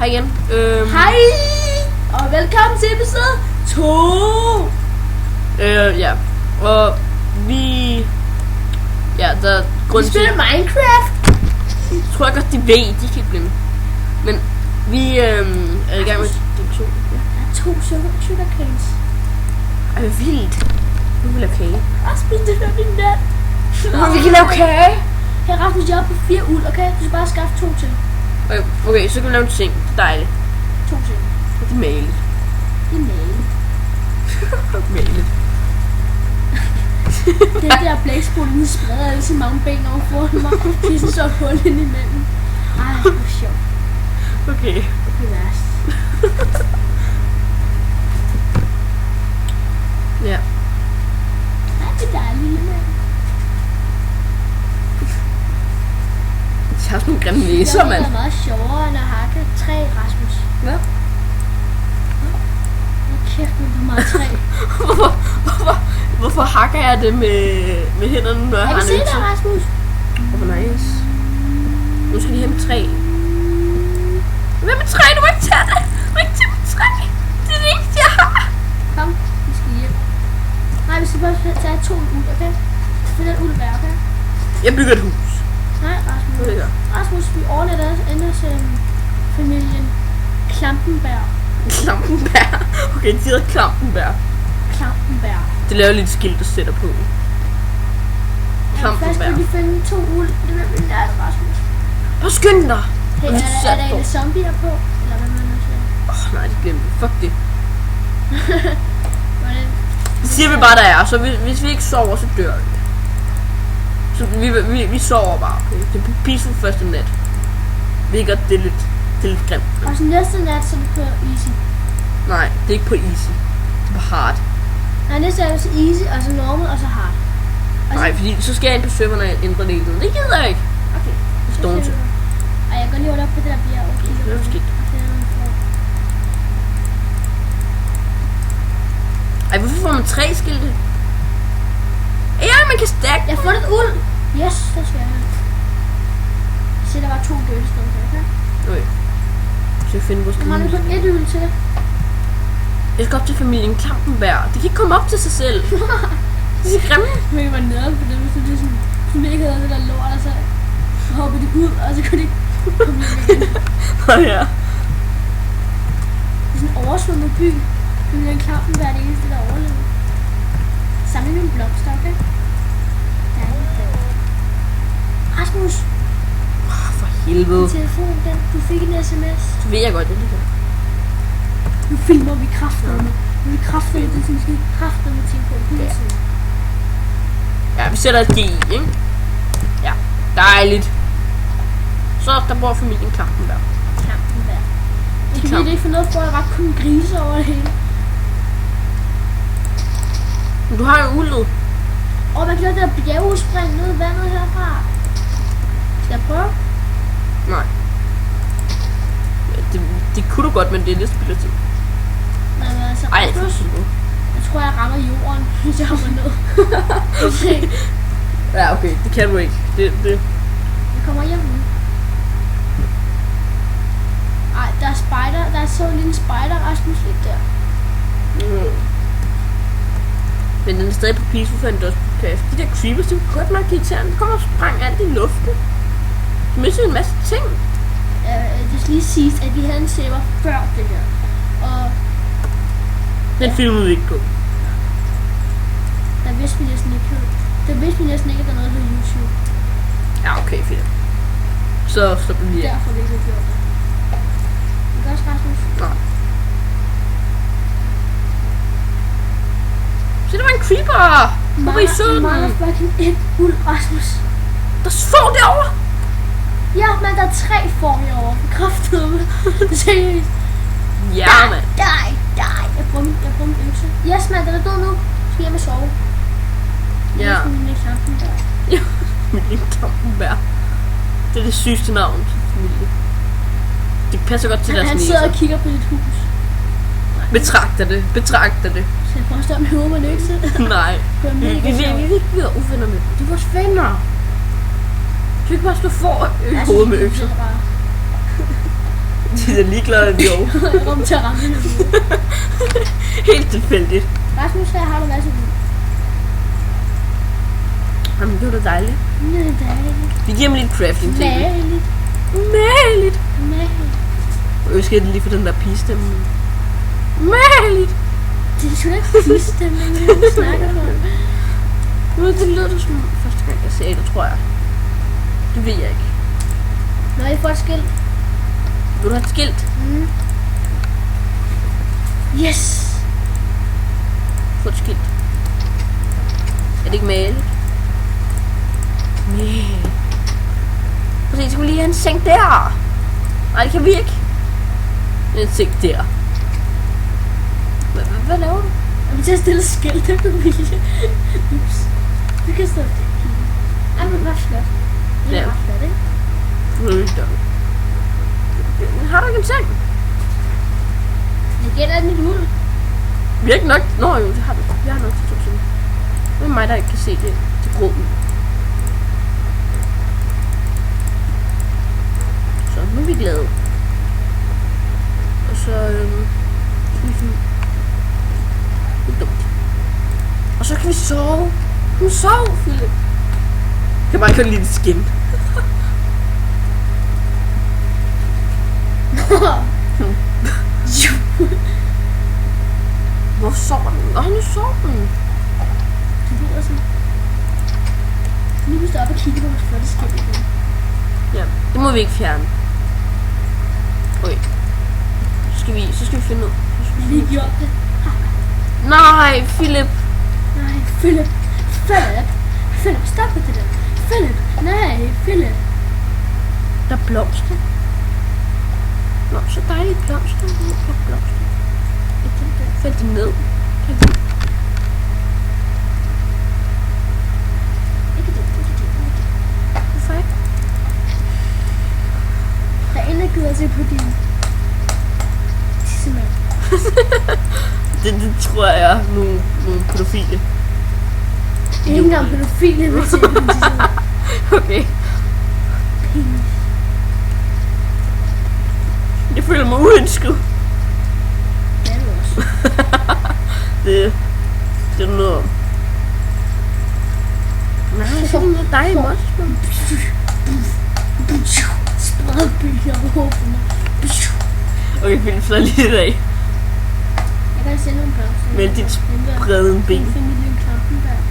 Hej igen. Hej! Og velkommen til episode 2! Ja. Og vi... Ja, der... Vi spiller Minecraft! Jeg tror jeg godt, de ved, de kan ikke blive med. Men vi er i gang med del 2. Ja. Der er 2 sugar canes. Ej, hvor vildt. Nu vil jeg lave kage. Rasmus, det er din nat. Vi kan lave kage. Her Rasmus, jeg er på 4 uld, okay? Du skal bare skaffe 2 til. Okay, så kan vi lave en ting. Det er dejligt. 2 til. Det er maligt. Det er malet. Maligt. Den der blæksprutten, den spreder alle så mange ben over foran mig. Det er sådan så hul ind imellem. Ej, hvor sjovt. Okay. Det er værst. Ja. Ej, det er dejligt, lille mand. Jeg har sådan nogle grimme næser, mand. Det er meget sjovere end at hakke træ, Rasmus. Hvad? Kæft, men du er meget træ. Hvorfor hakker jeg det med hænderne, når jeg har en se økse? dig, Rasmus? Hvor nice. Nu skal de hente træ. Hvad med træ? Du må ikke tage det. Du må ikke tage mit træ. Det er det eneste, jeg har. Kom, vi skal hjem. Nej, vi skal bare tage 2 uld, okay? Find den uld værd, okay? Jeg bygger et hus. Nej, Rasmus. Det gør. Rasmus, vi overlader ellers familien Klampenberg. Klampenbær. Okay, de hedder Klampenbær. Klampenberg. Det laver lidt skilt, der sætter på. Ja, først Klampenberg. skal vi finde 2 uld. Det vil vi lære, Rasmus. Hvor skynd dig. Hey, er der en zombier på? Eller hvad man nu siger? Nej, det glemte vi. Fuck det. Hvordan? Det siger vi bare, der er. Så hvis vi ikke sover, så dør vi. Så vi sover bare. Okay? Det er peaceful første nat. Vi ved godt, det er lidt grimt. Og så næste nat, så er det på easy. Nej, det er ikke på easy. Det er på hard. Nej, næste er så easy, og så normal, og så hard. Og Nej, fordi så skal jeg ind på serverne og ændre det hele tiden. Det gider jeg ikke. Okay. Det står til. Ej, jeg går lige op på det der bjerg. Okay, Det er skidt. Ej, hvorfor får man 3 skilte? Ja, man kan stack. Jeg har fundet et uld. Yes, det skal jeg. Jeg siger, der var 2 døde steder, okay? Okay. Så jeg finder vores Jeg mangler kun 1 uld til. Jeg skal op til familien Klampenberg. De kan ikke komme op til sig selv. De er grimme. Men jeg var nede på dem, så det er sådan, så de ikke havde det der lort, og så hopper de ud, og så kunne de ikke komme hjem igen. Ja. Det er sådan en oversvømmet by. Familien Klampenberg er det eneste, der overlever. Samle mine blomster, okay? Rasmus, For helvede. din telefon, den. Du fik en sms. Det ved jeg godt, det ligger. Nu filmer vi kraftedeme. Nu er vi kraftedeme, det er sådan, vi skal kraftedeme tænke på hele tiden. Ja, vi sætter et G i, ikke? Ja, dejligt. Så der bor familien Klampenberg. Klampenberg. Det kan Klamp. vi ikke få noget for, at der var kun grise over det hele. Men du har jo uldet. Og man kan lade det der bjergspring ned i vandet herfra. Skal jeg prøve? Nej. Ja, det kunne du godt, men det er lidt spild af tid. Nej, men altså, Ej, for Rasmus, helvede. jeg tror, jeg rammer jorden, hvis jeg hopper ned. Se, Ja, okay, det kan du ikke. Det. jeg kommer hjem nu. Ej, der er spider. Der er så en lille spider, Rasmus, lige der. Men den er stadig på peaceful for en dødsbudkast. De der creepers, det er godt nok irriterende. De kommer og sprang alt i luften. De mister en masse ting. Det skal lige siges, at vi havde en server før det her. Og Den filmede vi ikke på. der vidste vi næsten ikke, at der er noget på YouTube. Ja, okay, fedt. Så bliver vi. Derfor vi ikke har gjort det. Ikke også, Rasmus? Nej. Se, der var en creeper! Hvor I så den? Motherfucking et uld, Rasmus. Der får derovre! Ja, men der er 3 får herovre. Kraftedeme. Seriøst. Ja, mand. Die. Jeg bruger min økse. Yes, mand, den er død nu. Skal hjem og sove. Ja. Jeg skal min kampen der. Ja, familien Klampenberg. Det er det sygeste navn til familie. Det passer godt til deres Han næser. sidder og kigger på dit hus. Betragter det. Så jeg prøver at stå med hovedet med en økse. Nej. Vi vil ikke være uvenner med dem. De er vores venner. Du kan ikke bare stå for hovedet med økser. De er ligeglade, jo. Rum til at ramme det. Helt tilfældigt. Rasmus, her har du masser af. Jamen, det var da dejligt. Det er dejligt. Vi giver dem lidt crafting til. Maligt. Maligt. Maligt. Jeg skal lige for den der pigestemme. Maligt. Det er sgu da ikke pigestemme, vi snakker om. Det lyder du som første gang jeg sagde det, tror jeg. Det ved jeg ikke. Nå, I får et skilt. Vil du have et skilt? Mm. Yes. Få et skilt. Er det ikke malet? Nej. Prøv at se, så kan vi lige have en seng der. Nej, det kan vi ikke. En seng der. Hvad laver du? Jeg vil til at stille skilt efter vilje. Ups. Vi kan stå det. Ej, men det var flot. Det Ja. var flot, ikke? Har du ikke en seng? Jeg gætter den i hul. Vi har ikke nok. Nå jo, det har vi. Vi har nok til 2 timer. Det er mig, der ikke kan se det grå ud. Så nu er vi glade. Og så skal vi finde. Det er dumt. Og så kan vi sove. Nu sov, Philip. Jeg kan bare ikke lide det skin. Hvor sover den? Nu sover den. Det lyder sådan. Nu kan vi stå op og kigge på vores flotte skilt igen. Ja, det må vi ikke fjerne. Okay. Så skal vi finde ud. Vi har gjort det. Nej, Philip. Nej, Philip. Philip, stop med det der. Philip, nej, Philip. Der er blomster. Nå, så dejlige blomster. Blomster. Faldt de ned? Ikke det. Hvorfor ikke? Der er en, der gider at se på din tissemand. Det tror jeg er nogle pædofile. Ikke engang pædofile vil se på din tissemand. Okay. Penis. Jeg føler mig uønsket. Det er du også. Det er noget om. Nej, så er det noget dejligt også. Spred bølger over hovedet. Okay, Philip, så lige i dag. Jeg kan sende nogle blomster. Med dit brede ben. Familien Klampenberg.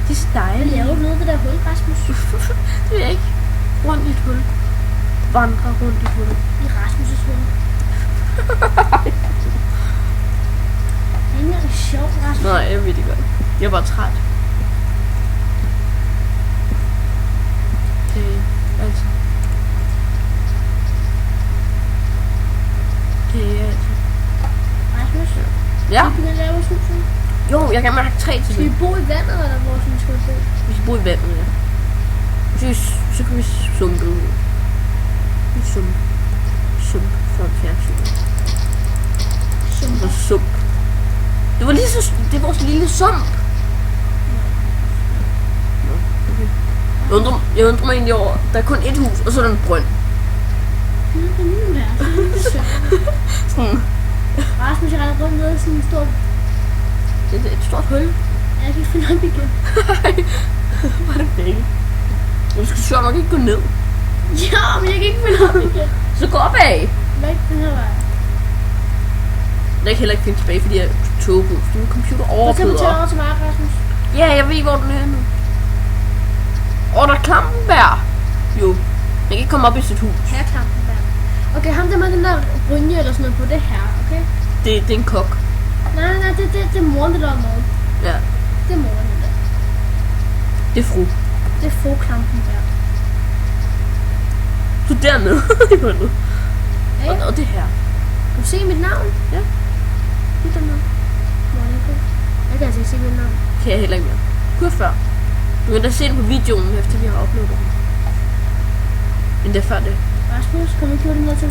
Det er så Hvad dejligt. laver du nede ved det der hul, Rasmus? Det ved jeg ikke. Rundt i et hul. Vandre rundt i et hul. I Rasmus' hul. Det er ikke engang sjovt, Rasmus. Nej, jeg ved det godt. Jeg er bare træt. Det er altså. Det er altså. Rasmus, Ja. vi kan lave vores hus nu. Jo, jeg kan mærke 3 til Skal vi det. bo i vandet, eller hvor skal vi bo? Vi skal bo i vandet, ja. Så kan vi sumpe ud. Sump for fjernsynet. Som Og sump. Det var lige så. Det er vores lille sump. Okay. Jeg undrer mig egentlig over, der er kun et hus, og så er der en brønd. det er min værelse. Sådan. Rasmus, jeg render rundt ned i sådan en stor... Det er et stort hul. Jeg kan ikke finde op igen. Var det begge? Du skal sjovt nok ikke gå ned. Ja, men jeg kan ikke finde op igen. Så gå opad. Hvad er ikke den her vej? Jeg kan heller ikke finde tilbage, fordi jeg er togbud. Fordi min computer Prøv at tage overflyder. over til mig, Rasmus. Ja, jeg ved, hvor den er nu. Der er Klampenberg. Jo. Jeg kan ikke komme op i sit hus. Her Klampenberg. Okay, ham der med den der brynje eller sådan noget på, det er her, okay? Det er en kok. Nej, det er moren, der er med. Ja. Det er moren, det der. Det er fru. Det er fru Klampenberg. Du er dernede i hullet. Ja. Og det her. Kan du se mit navn? Ja. Det er dernede. Monica. Jeg kan altså ikke se mit navn. Kan jeg heller ikke mere. Kunne jeg før. Du kan da se det på videoen, efter vi har uploadet den. Endda før det. Rasmus, kom ikke hurtigt ned til